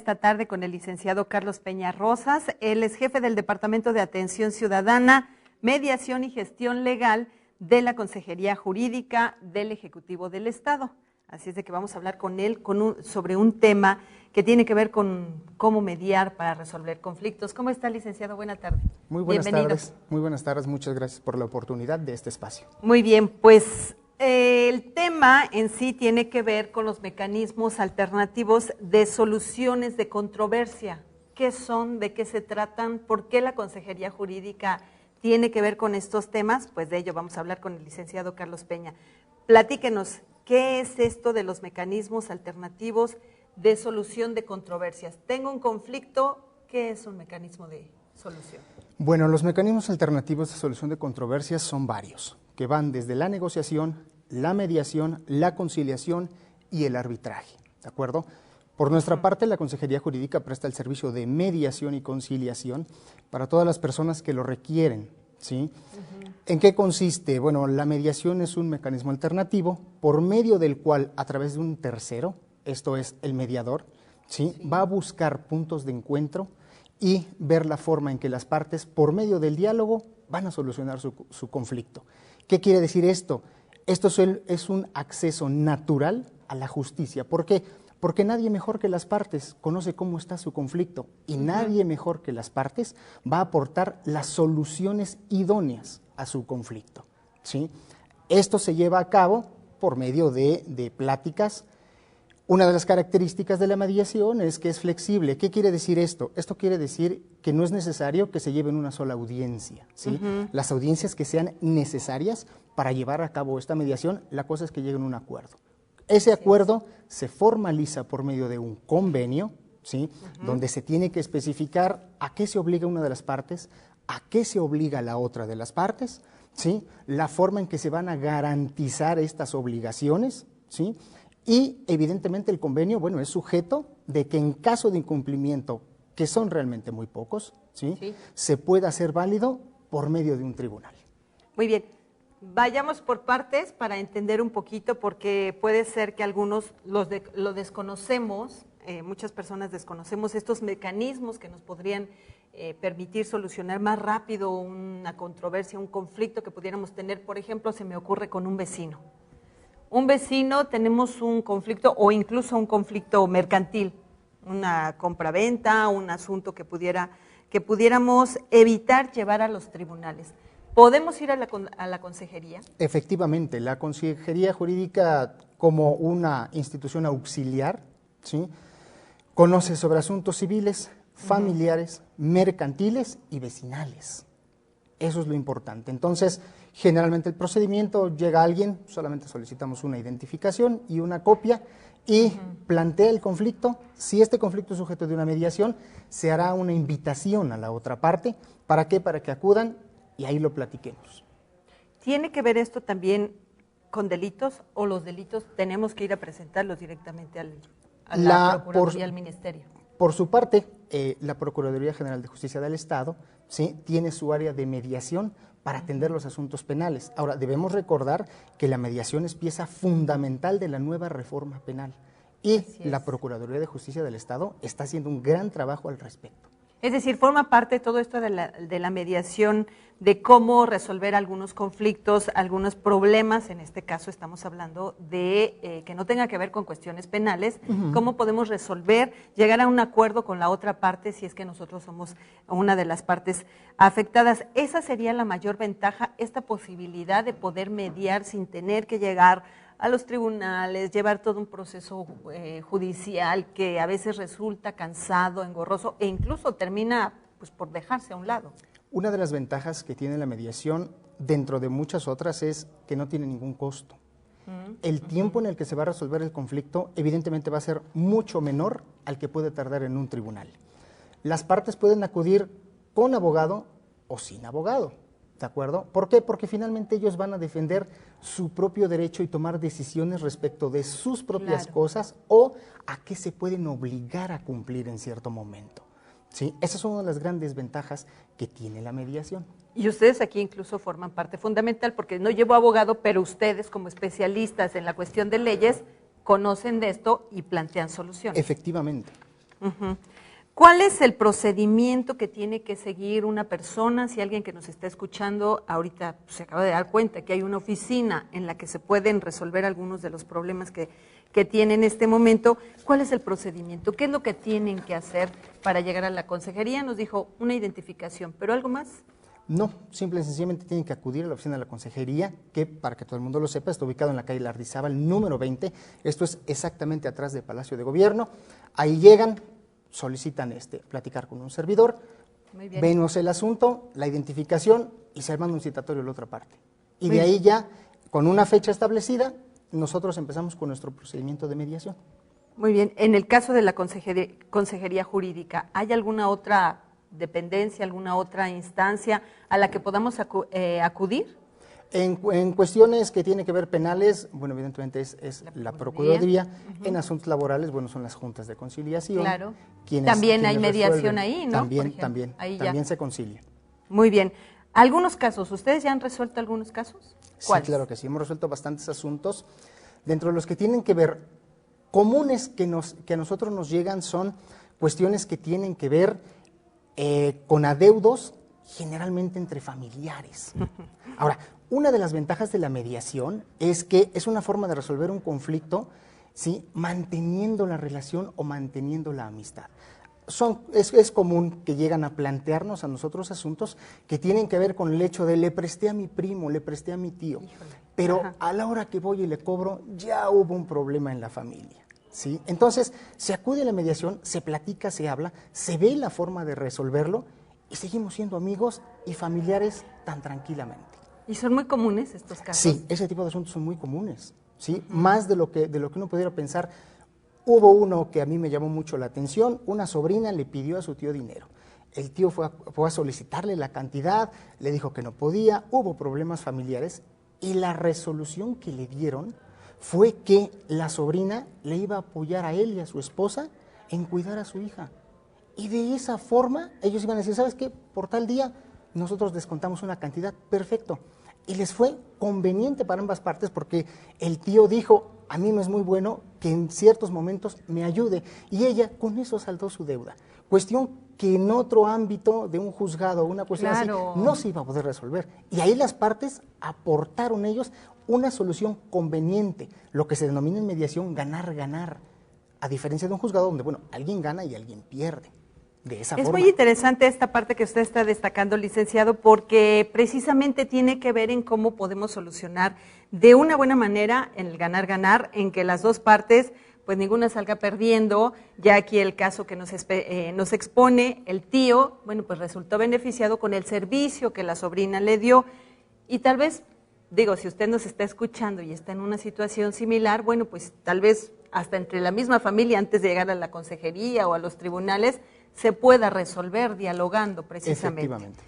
esta tarde con el licenciado Carlos Peña Rosas. Él es jefe del Departamento de Atención Ciudadana, Mediación y Gestión Legal de la Consejería Jurídica del Ejecutivo del Estado. Así es de que vamos a hablar con él sobre un tema que tiene que ver con cómo mediar para resolver conflictos. ¿Cómo está, licenciado? Buenas tardes. Muy buenas tardes. Muy buenas tardes. Muchas gracias por la oportunidad de este espacio. Muy bien, pues el tema en sí tiene que ver con los mecanismos alternativos de soluciones de controversia. ¿Qué son? ¿De qué se tratan? ¿Por qué la Consejería Jurídica tiene que ver con estos temas? Pues de ello vamos a hablar con el licenciado Carlos Peña. Platíquenos, ¿qué es esto de los mecanismos alternativos de solución de controversias? Tengo un conflicto, ¿qué es un mecanismo de solución? Bueno, los mecanismos alternativos de solución de controversias son varios, que van desde la negociación, la mediación, la conciliación y el arbitraje, ¿de acuerdo? Por nuestra parte, la Consejería Jurídica presta el servicio de mediación y conciliación para todas las personas que lo requieren, ¿sí? ¿En qué consiste? Bueno, la mediación es un mecanismo alternativo por medio del cual, a través de un tercero, esto es el mediador, ¿sí? Va a buscar puntos de encuentro y ver la forma en que las partes, por medio del diálogo, van a solucionar su conflicto. ¿Qué quiere decir esto? Esto es un acceso natural a la justicia. ¿Por qué? Porque nadie mejor que las partes conoce cómo está su conflicto y nadie mejor que las partes va a aportar las soluciones idóneas a su conflicto, ¿sí? Esto se lleva a cabo por medio de pláticas. Una de las características de la mediación es que es flexible. ¿Qué quiere decir esto? Esto quiere decir que no es necesario que se lleve en una sola audiencia, ¿sí? Las audiencias que sean necesarias para llevar a cabo esta mediación, la cosa es que lleguen a un acuerdo. Ese acuerdo se formaliza por medio de un convenio, ¿sí? Donde se tiene que especificar a qué se obliga una de las partes, a qué se obliga la otra de las partes, ¿sí? La forma en que se van a garantizar estas obligaciones, ¿sí? Y evidentemente el convenio, bueno, es sujeto de que en caso de incumplimiento, que son realmente muy pocos, ¿sí? Se pueda hacer válido por medio de un tribunal. Muy bien. Vayamos por partes para entender un poquito, porque puede ser que algunos lo desconocemos, muchas personas desconocemos estos mecanismos que nos podrían permitir solucionar más rápido una controversia, un conflicto que pudiéramos tener. Por ejemplo, se me ocurre con un vecino. Un vecino, tenemos un conflicto o incluso un conflicto mercantil, una compraventa, un asunto que pudiéramos evitar llevar a los tribunales. ¿Podemos ir a la consejería? Efectivamente, la Consejería Jurídica, como una institución auxiliar, ¿sí? Conoce sobre asuntos civiles, familiares, mercantiles y vecinales. Eso es lo importante. Entonces, generalmente el procedimiento, llega alguien, solamente solicitamos una identificación y una copia y plantea el conflicto. Si este conflicto es sujeto de una mediación, se hará una invitación a la otra parte. ¿Para qué? Para que acudan y ahí lo platiquemos. ¿Tiene que ver esto también con delitos o los delitos tenemos que ir a presentarlos directamente a la Procuraduría, al Ministerio? Por su parte, la Procuraduría General de Justicia del Estado, ¿sí? Tiene su área de mediación para atender los asuntos penales. Ahora, debemos recordar que la mediación es pieza fundamental de la nueva reforma penal y la Procuraduría de Justicia del Estado está haciendo un gran trabajo al respecto. Es decir, forma parte de todo esto de la mediación, de cómo resolver algunos conflictos, algunos problemas. En este caso estamos hablando de que no tenga que ver con cuestiones penales, cómo podemos resolver, llegar a un acuerdo con la otra parte si es que nosotros somos una de las partes afectadas. Esa sería la mayor ventaja, esta posibilidad de poder mediar sin tener que llegar a los tribunales, llevar todo un proceso judicial que a veces resulta cansado, engorroso e incluso termina pues, por dejarse a un lado. Una de las ventajas que tiene la mediación, dentro de muchas otras, es que no tiene ningún costo. El tiempo en el que se va a resolver el conflicto evidentemente va a ser mucho menor al que puede tardar en un tribunal. Las partes pueden acudir con abogado o sin abogado. ¿De acuerdo? ¿Por qué? Porque finalmente ellos van a defender su propio derecho y tomar decisiones respecto de sus propias cosas o a qué se pueden obligar a cumplir en cierto momento, ¿sí? Esa es una de las grandes ventajas que tiene la mediación. Y ustedes aquí incluso forman parte fundamental, porque no llevo abogado, pero ustedes como especialistas en la cuestión de leyes conocen de esto y plantean soluciones. Efectivamente. Ujú. ¿Cuál es el procedimiento que tiene que seguir una persona si alguien que nos está escuchando ahorita se acaba de dar cuenta que hay una oficina en la que se pueden resolver algunos de los problemas que tiene en este momento? ¿Cuál es el procedimiento? ¿Qué es lo que tienen que hacer para llegar a la consejería? Nos dijo una identificación, ¿pero algo más? No, simple y sencillamente tienen que acudir a la oficina de la consejería, que para que todo el mundo lo sepa, está ubicado en la calle Lardizábal, número 20. Esto es exactamente atrás del Palacio de Gobierno. Ahí llegan, solicitan platicar con un servidor, Muy bien. vemos el asunto, la identificación y se manda un citatorio a la otra parte. Y Muy de ahí ya, con una fecha establecida, nosotros empezamos con nuestro procedimiento de mediación. Muy bien. En el caso de la consejería jurídica, ¿hay alguna otra dependencia, alguna otra instancia a la que podamos acudir? En cuestiones que tienen que ver penales, bueno, evidentemente es la Procuraduría. En asuntos laborales, bueno, son las juntas de conciliación. Claro. Quienes, También quienes hay mediación resuelven. ahí, ¿no? También, Por ejemplo, ahí también ya. se concilia. Muy bien. ¿Algunos casos? ¿Ustedes ya han resuelto algunos casos? Sí, ¿Cuáles? claro que sí, hemos resuelto bastantes asuntos. Dentro de los que tienen que ver, comunes que a nosotros nos llegan son cuestiones que tienen que ver con adeudos, generalmente entre familiares. Ahora, una de las ventajas de la mediación es que es una forma de resolver un conflicto, ¿sí?, manteniendo la relación o manteniendo la amistad. Es común que llegan a plantearnos a nosotros asuntos que tienen que ver con el hecho de le presté a mi primo, le presté a mi tío, pero a la hora que voy y le cobro ya hubo un problema en la familia, ¿sí? Entonces se acude a la mediación, se platica, se habla, se ve la forma de resolverlo y seguimos siendo amigos y familiares tan tranquilamente. ¿Y son muy comunes estos casos? Sí, ese tipo de asuntos son muy comunes, ¿sí? Más de lo que uno pudiera pensar. Hubo uno que a mí me llamó mucho la atención. Una sobrina le pidió a su tío dinero. El tío fue a solicitarle la cantidad, le dijo que no podía, hubo problemas familiares y la resolución que le dieron fue que la sobrina le iba a apoyar a él y a su esposa en cuidar a su hija. Y de esa forma ellos iban a decir, ¿sabes qué? Por tal día nosotros descontamos una cantidad, perfecto. Y les fue conveniente para ambas partes porque el tío dijo, a mí me es muy bueno que en ciertos momentos me ayude. Y ella con eso saldó su deuda. Cuestión que en otro ámbito de un juzgado, una cuestión así, no se iba a poder resolver. Y ahí las partes aportaron ellos una solución conveniente, lo que se denomina en mediación ganar-ganar, a diferencia de un juzgado donde, bueno, alguien gana y alguien pierde. De esa forma. Es muy interesante esta parte que usted está destacando, licenciado, porque precisamente tiene que ver en cómo podemos solucionar de una buena manera en el ganar-ganar, en que las dos partes, pues ninguna salga perdiendo. Ya aquí el caso que nos expone el tío, bueno, pues resultó beneficiado con el servicio que la sobrina le dio y tal vez, digo, si usted nos está escuchando y está en una situación similar, bueno, pues tal vez hasta entre la misma familia, antes de llegar a la consejería o a los tribunales, se pueda resolver dialogando precisamente. Efectivamente.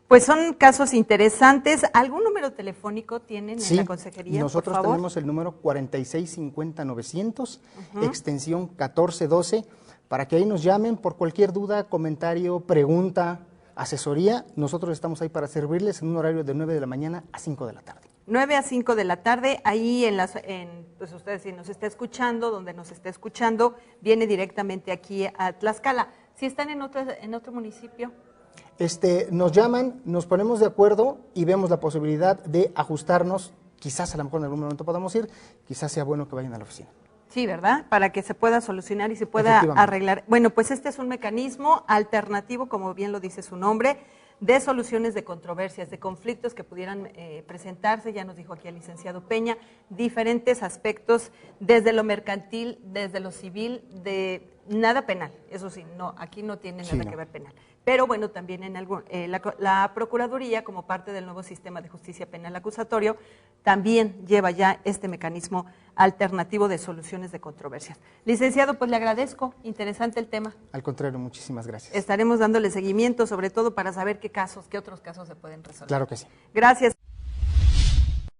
Pues son casos interesantes. ¿Algún número telefónico tienen en la consejería, nosotros por favor? tenemos el número 4650-900, extensión 1412, para que ahí nos llamen por cualquier duda, comentario, pregunta, asesoría. Nosotros estamos ahí para servirles en un horario de 9 de la mañana a 5 de la tarde. 9 a 5 de la tarde, ahí pues ustedes si nos está escuchando, donde nos está escuchando, viene directamente aquí a Tlaxcala. Si están en otro municipio. Nos llaman, nos ponemos de acuerdo y vemos la posibilidad de ajustarnos. Quizás a lo mejor en algún momento podamos ir, quizás sea bueno que vayan a la oficina. Sí, ¿verdad? Para que se pueda solucionar y se pueda arreglar. Bueno, pues este es un mecanismo alternativo, como bien lo dice su nombre, de soluciones de controversias, de conflictos que pudieran presentarse, ya nos dijo aquí el licenciado Peña, diferentes aspectos, desde lo mercantil, desde lo civil, de nada penal, eso sí, no, aquí no tiene nada que ver penal. Pero bueno, también en la Procuraduría, como parte del nuevo sistema de justicia penal acusatorio, también lleva ya este mecanismo alternativo de soluciones de controversias. Licenciado, pues le agradezco, interesante el tema. Al contrario, muchísimas gracias. Estaremos dándole seguimiento, sobre todo para saber qué otros casos se pueden resolver. Claro que sí. Gracias.